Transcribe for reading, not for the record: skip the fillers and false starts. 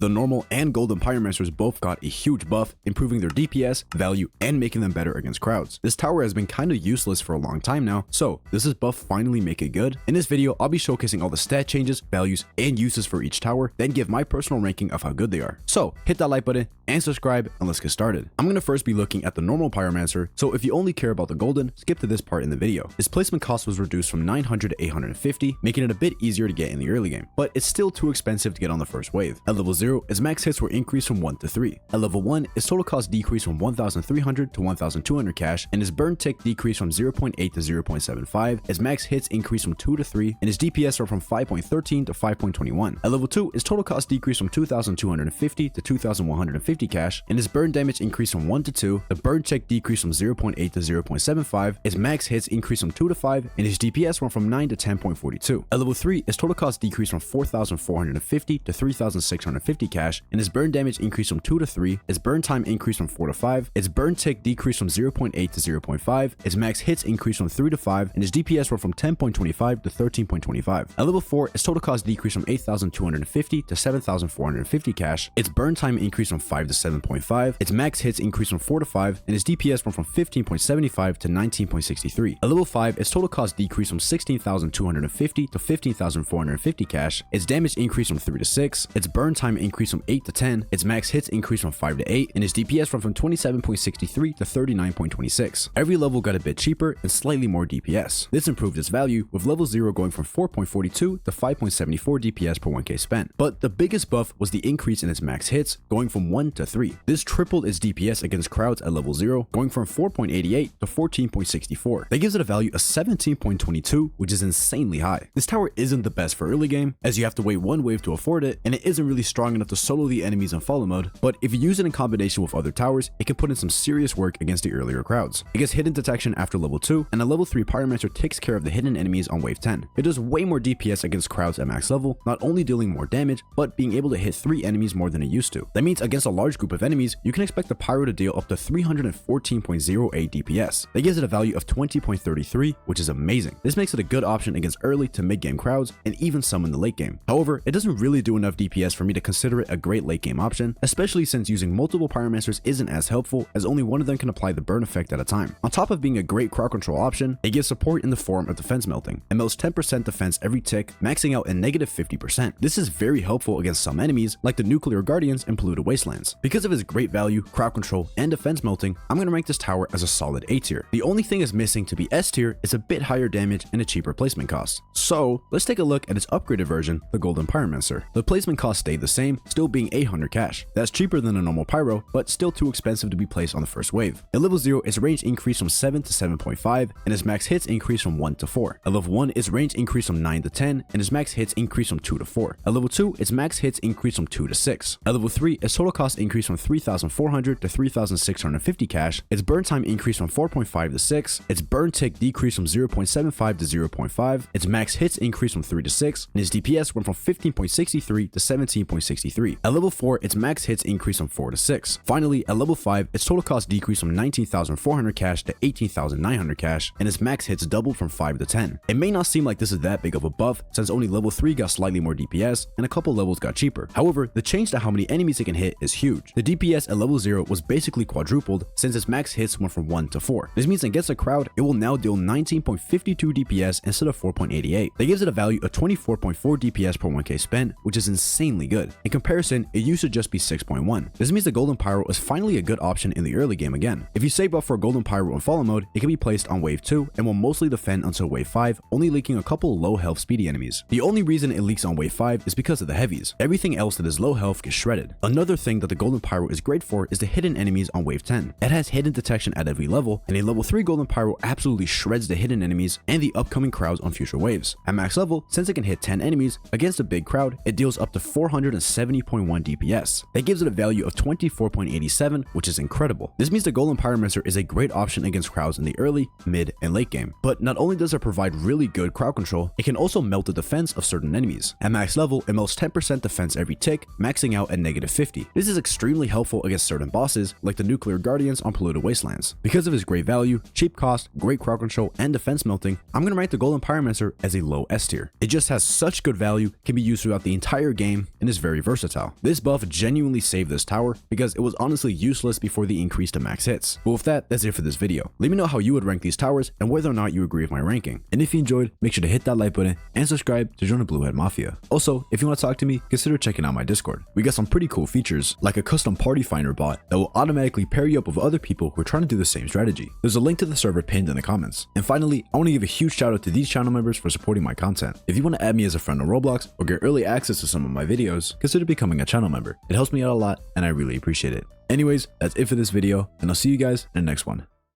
The normal and golden pyromancers both got a huge buff, improving their DPS, value, and making them better against crowds. This tower has been kinda useless for a long time now, so does this buff finally make it good? In this video, I'll be showcasing all the stat changes, values, and uses for each tower, then give my personal ranking of how good they are. So hit that like button and subscribe, and let's get started. I'm gonna first be looking at the normal pyromancer, so if you only care about the golden, skip to this part in the video. His placement cost was reduced from 900 to 850, making it a bit easier to get in the early game, but it's still too expensive to get on the first wave. At level 0, his max hits were increased from 1 to 3. At level 1, his total cost decreased from 1,300 to 1,200 cash, and his burn tick decreased from 0.8 to 0.75. His max hits increased from 2 to 3, and his DPS are from 5.13 to 5.21. At level 2, his total cost decreased from 2,250 to 2,150 cash, and his burn damage increased from 1 to 2. The burn tick decreased from 0.8 to 0.75. His max hits increased from 2 to 5, and his DPS went from 9 to 10.42. At level 3, his total cost decreased from 4,450 to 3,650 cash, and his burn damage increased from 2 to 3. His burn time increased from 4 to 5. His burn tick decreased from 0.8 to 0.5. His max hits increased from 3 to 5, and his DPS were from 10.25 to 13.25. At level 4, his total cost decreased from 8,250 to 7,450 cash. Its burn time increased from 5 to 7.5. Its max hits increased from 4 to 5, and his DPS went from 15.75 to 19.63. At level 5, its total cost decreased from 16,250 to 15,450 cash. Its damage increased from 3 to 6. Its burn time increased from 8 to 10. Its max hits increased from 5 to 8, and his DPS went from 27.63 to 39.26. Every level got a bit cheaper and slightly more DPS. This improved its value, with level 0 going from 4.42 to 5.74 DPS per 1k spent. But the biggest buff was the increase in its max hits, going from 1 to 3. This tripled its DPS against crowds at level 0, going from 4.88 to 14.64. That gives it a value of 17.22, which is insanely high. This tower isn't the best for early game, as you have to wait one wave to afford it, and it isn't really strong enough to solo the enemies in follow mode, but if you use it in combination with other towers, it can put in some serious work against the earlier crowds. It gets hidden detection after level 2, and a level 3 pyromancer takes care of the hidden enemies on wave 10. It does way more DPS against crowds at max level, not only dealing more damage, but being able to hit 3 enemies more than it used to. That means against a large group of enemies, you can expect the pyro to deal up to 314.08 DPS. That gives it a value of 20.33, which is amazing. This makes it a good option against early to mid game crowds, and even some in the late game. However, it doesn't really do enough DPS for me to consider it a great late game option, especially since using multiple pyromancers isn't as helpful, as only one of them can apply the burn effect at a time. On top of being a great crowd control option, it gives support in the form of defense melting. It melts 10% defense every tick, maxing out at negative 50%. This is very helpful against some enemies, like the nuclear guardians in polluted wastelands. Because of its great value, crowd control, and defense melting, I'm gonna rank this tower as a solid A tier. The only thing is missing to be S tier is a bit higher damage and a cheaper placement cost. So let's take a look at its upgraded version, the golden pyromancer. The placement cost stayed the same, still being 800 cash. That's cheaper than a normal pyro, but still too expensive to be placed on the first wave. At level 0, its range increased from 7 to 7.5, and its max hits increased from 1 to 4. At level 1, its range increased from 9 to 10, and its max hits increased from 2 to 4. At level 2, its max hits increased from 2 to 6. At level 3, its total cost increased from 3,400 to 3,650 cash. Its burn time increased from 4.5 to 6. Its burn tick decreased from 0.75 to 0.5. Its max hits increased from 3 to 6, and its DPS went from 15.63 to 17.63. At level 4, its max hits increased from 4 to 6. Finally, at level 5, its total cost decreased from 19,400 cash to 18,900 cash, and its max hits doubled from 5 to 10. It may not seem like this is that big of a buff, since only level 3 got slightly more DPS, and a couple levels got cheaper. However, the change to how many enemies it can hit is huge. The DPS at level 0 was basically quadrupled, since its max hits went from 1 to 4. This means against a crowd, it will now deal 19.52 DPS instead of 4.88. That gives it a value of 24.4 DPS per 1k spent, which is insanely good. In comparison, it used to just be 6.1. This means the golden pyro is finally a good option in the early game again. If you save up for a golden pyro in follow mode, it can be placed on wave 2 and will mostly defend until wave 5, only leaking a couple low health speedy enemies. The only reason it leaks on wave 5 is because of the heavies. Everything else that is low health gets shredded. Another thing that the golden pyro is great for is the hidden enemies on wave 10. It has hidden detection at every level, and a level 3 golden pyro absolutely shreds the hidden enemies and the upcoming crowds on future waves. At max level, since it can hit 10 enemies against a big crowd, it deals up to 470.1 DPS. That gives it a value of 24.87, which is incredible. This means the golden pyromancer is a great option against crowds in the early, mid, and late game. But not only does it provide really good crowd control, it can also melt the defense of certain enemies. At max level, it melts 10% defense every tick, maxing out at negative 50. This is extremely helpful against certain bosses, like the nuclear guardians on polluted wastelands. Because of his great value, cheap cost, great crowd control, and defense melting, I'm gonna rank the golden pyromancer as a low S tier. It just has such good value, can be used throughout the entire game, and is very versatile. versatile. This buff genuinely saved this tower because it was honestly useless before the increase to max hits. But with that, that's it for this video. Let me know how you would rank these towers and whether or not you agree with my ranking. And if you enjoyed, make sure to hit that like button and subscribe to join the Blue Head Mafia. Also, if you want to talk to me, consider checking out my Discord. We got some pretty cool features like a custom party finder bot that will automatically pair you up with other people who are trying to do the same strategy. There's a link to the server pinned in the comments. And finally, I want to give a huge shout out to these channel members for supporting my content. If you want to add me as a friend on Roblox or get early access to some of my videos, consider becoming a channel member. It helps me out a lot and I really appreciate it. Anyways, that's it for this video, and I'll see you guys in the next one.